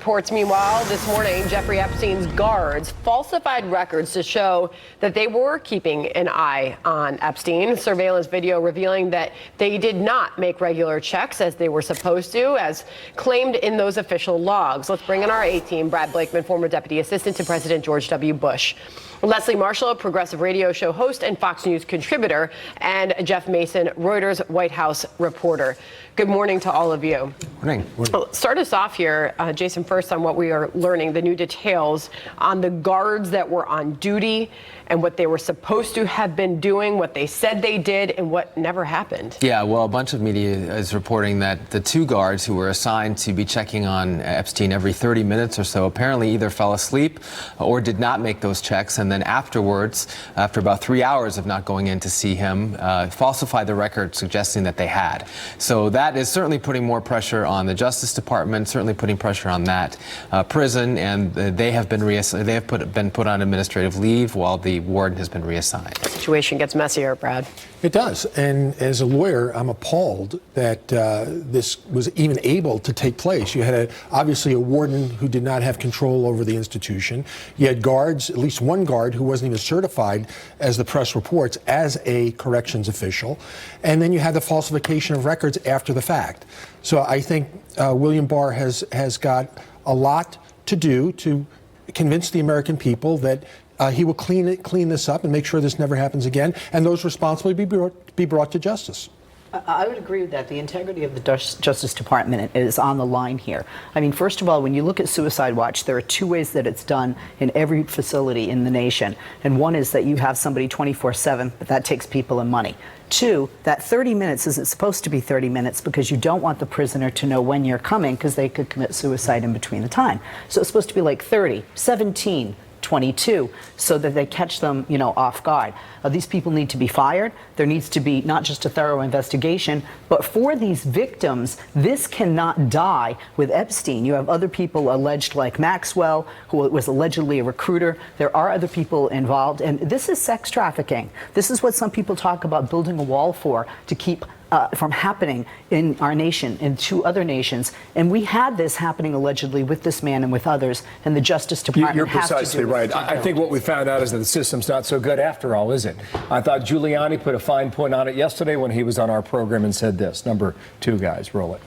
reports, meanwhile, this morning, Jeffrey Epstein's guards falsified records to show that they were keeping an eye on Epstein. Surveillance video revealing that they did not make regular checks as they were supposed to, as claimed in those official logs. Let's bring in our A-team. Brad Blakeman, former deputy assistant to President George W. Bush. Leslie Marshall, a progressive radio show host and Fox News contributor, and Jeff Mason, Reuters White House reporter. Good morning to all of you. Morning. Well, start us off here, Jason, first on what we are learning, the new details on the guards that were on duty and what they were supposed to have been doing, what they said they did, and what never happened. Yeah, well, a bunch of media is reporting that the two guards who were assigned to be checking on Epstein every 30 minutes or so apparently either fell asleep or did not make those checks, and then afterwards, after about 3 hours of not going in to see him, falsified the record suggesting that they had. So that is certainly putting more pressure on the Justice Department, certainly putting pressure on that prison, and they have been put on administrative leave while the warden has been reassigned. The situation gets messier, Brad. It does. And as a lawyer, I'm appalled that this was even able to take place. You had obviously a warden who did not have control over the institution. You had guards, at least one guard who wasn't even certified, as the press reports, as a corrections official. And then you had the falsification of records after the fact. So I think William Barr has got a lot to do to convince the American people that he will clean this up and make sure this never happens again, and those responsible be brought to justice. I would agree with that. The integrity of the Justice Department is on the line here. I mean, first of all, when you look at Suicide Watch, there are two ways that it's done in every facility in the nation. And one is that you have somebody 24/7, but that takes people and money. Two, that 30 minutes isn't supposed to be 30 minutes because you don't want the prisoner to know when you're coming because they could commit suicide in between the time. So it's supposed to be like 30, 17, 22, so that they catch them, off guard. These people need to be fired. There needs to be not just a thorough investigation, but for these victims, this cannot die with Epstein. You have other people alleged, like Maxwell, who was allegedly a recruiter. There are other people involved, and this is sex trafficking. This is what some people talk about building a wall for, to keep from happening in our nation and two other nations. And we had this happening allegedly with this man and with others, and the Justice Department You're has precisely to do right. I think what we found out is that the system's not so good after all, is it? I thought Giuliani put a fine point on it yesterday when he was on our program and said this. Number two, guys, roll it.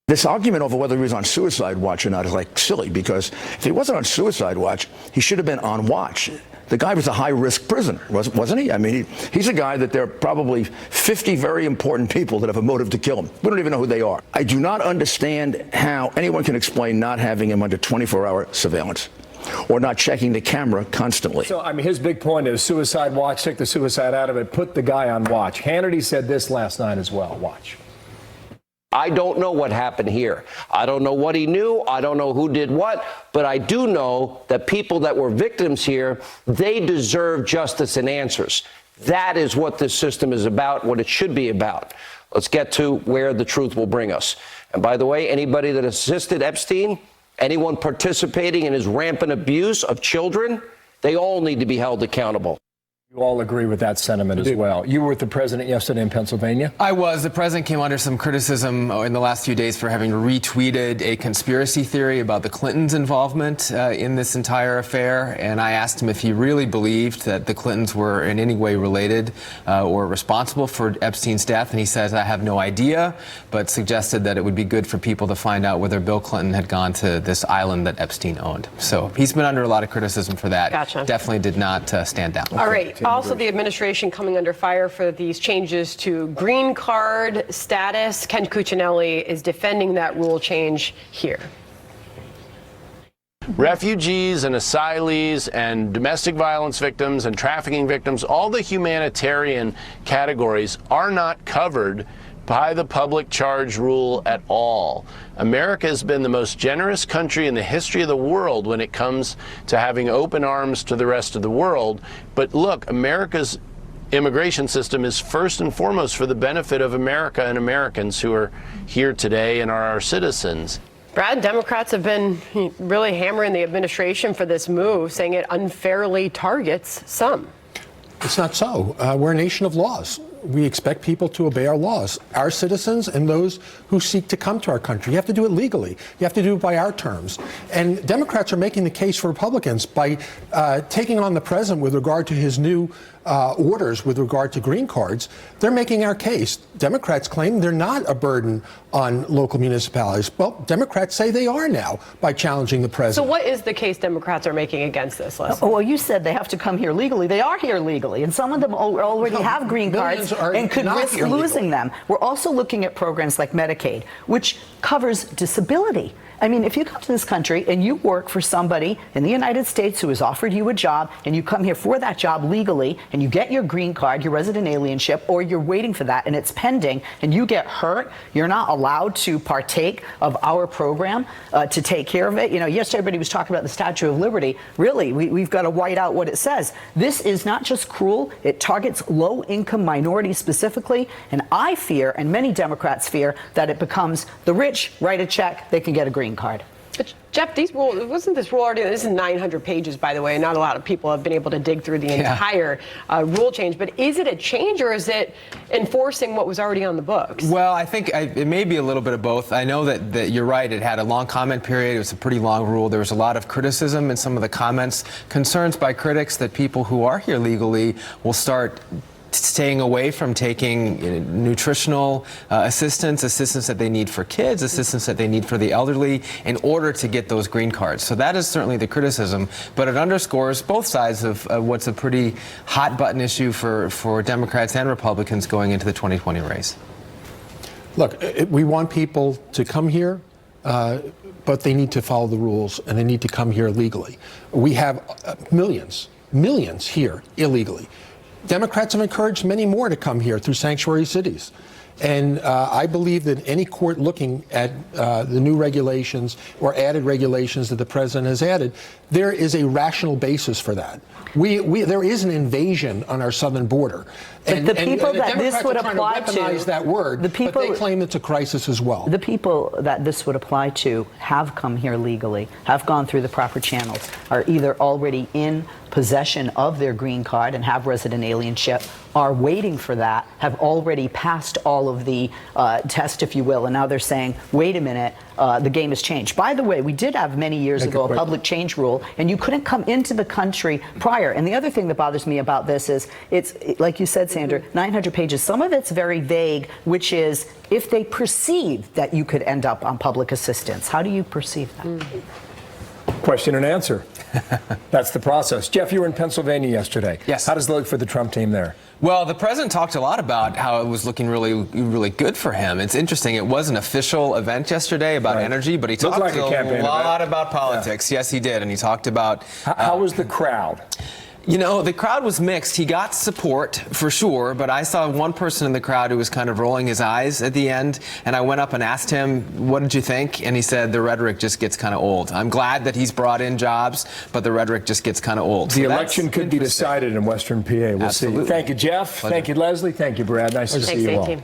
This argument over whether he was on suicide watch or not is like silly, because if he wasn't on suicide watch, he should have been on watch. The guy was a high-risk prisoner, wasn't he? I mean, he's a guy that there are probably 50 very important people that have a motive to kill him. We don't even know who they are. I do not understand how anyone can explain not having him under 24-hour surveillance or not checking the camera constantly. So, I mean, his big point is suicide watch, take the suicide out of it, put the guy on watch. Hannity said this last night as well. Watch. I don't know what happened here. I don't know what he knew. I don't know who did what. But I do know that people that were victims here, they deserve justice and answers. That is what this system is about, what it should be about. Let's get to where the truth will bring us. And by the way, anybody that assisted Epstein, anyone participating in his rampant abuse of children, they all need to be held accountable. You all agree with that sentiment as well. You were with the president yesterday in Pennsylvania? I was. The president came under some criticism in the last few days for having retweeted a conspiracy theory about the Clintons' involvement in this entire affair. And I asked him if he really believed that the Clintons were in any way related or responsible for Epstein's death. And he says, I have no idea, but suggested that it would be good for people to find out whether Bill Clinton had gone to this island that Epstein owned. So he's been under a lot of criticism for that. Gotcha. Definitely did not stand down. All right. Also, the administration coming under fire for these changes to green card status. Ken Cuccinelli is defending that rule change here. Refugees and asylees and domestic violence victims and trafficking victims, all the humanitarian categories are not covered by the public charge rule at all. America has been the most generous country in the history of the world when it comes to having open arms to the rest of the world. But look, America's immigration system is first and foremost for the benefit of America and Americans who are here today and are our citizens. Brad, Democrats have been really hammering the administration for this move, saying it unfairly targets some. It's not so. We're a nation of laws. we expect people to obey our laws, our citizens and those who seek to come to our country. You have to do it legally. You have to do it by our terms. And Democrats are making the case for Republicans by taking on the president with regard to his new orders with regard to green cards. They're making our case. Democrats claim they're not a burden on local municipalities. Well, Democrats say they are now by challenging the president. So what is the case Democrats are making against this, Leslie? Well, you said they have to come here legally. They are here legally, and some of them already have green cards and could risk losing them. We're also looking at programs like Medicaid, which covers disability. I mean, if you come to this country and you work for somebody in the United States who has offered you a job, and you come here for that job legally, and you get your green card, your resident alienship, or you're waiting for that and it's pending, and you get hurt, you're not allowed to partake of our program to take care of it. You know, yesterday everybody was talking about the Statue of Liberty. Really, we've got to white out what it says. This is not just cruel. It targets low-income minorities specifically, and I fear, and many Democrats fear, that it becomes the rich write a check, they can get a green card. But Jeff, these rules, wasn't this rule already? This is 900 pages, by the way. Not a lot of people have been able to dig through the entire rule change. But is it a change, or is it enforcing what was already on the books? Well, I think it may be a little bit of both. I know that you're right. It had a long comment period. It was a pretty long rule. There was a lot of criticism in some of the comments, concerns by critics that people who are here legally will start staying away from taking nutritional assistance that they need for kids, assistance that they need for the elderly in order to get those green cards. So that is certainly the criticism, but it underscores both sides of what's a pretty hot button issue for Democrats and Republicans going into the 2020 race. Look, we want people to come here, but they need to follow the rules, and they need to come here legally. We have millions here illegally. Democrats have encouraged many more to come here through sanctuary cities. And I believe that any court looking at the new regulations or added regulations that the president has added, there is a rational basis for that. There is an invasion on our southern border. But the people that this would apply to, weaponize that word, but they claim it's a crisis as well. The people that this would apply to have come here legally, have gone through the proper channels, are either already in possession of their green card and have resident alienship, are waiting for that, have already passed all of the test, if you will, and now they're saying, wait a minute, the game has changed. By the way, we did have many years ago a public change rule, and you couldn't come into the country prior. And the other thing that bothers me about this is, it's like you said, Sandra, 900 pages. Some of it's very vague, which is if they perceive that you could end up on public assistance. How do you perceive that? Question and answer. That's the process. Jeff, you were in Pennsylvania yesterday. Yes. How does it look for the Trump team there? Well, the president talked a lot about how it was looking really, really good for him. It's interesting. It was an official event yesterday about energy, but he talked like a lot about politics. Yeah. Yes, he did. And he talked about... How was the crowd? You know, the crowd was mixed. He got support for sure, but I saw one person in the crowd who was kind of rolling his eyes at the end, and I went up and asked him, what did you think? And he said, the rhetoric just gets kind of old. I'm glad that he's brought in jobs, but the rhetoric just gets kind of old. The election could be decided in Western PA. We'll Absolutely. see. Thank you, Jeff. Pleasure. Thank you, Leslie. Thank you, Brad. Nice to see you all.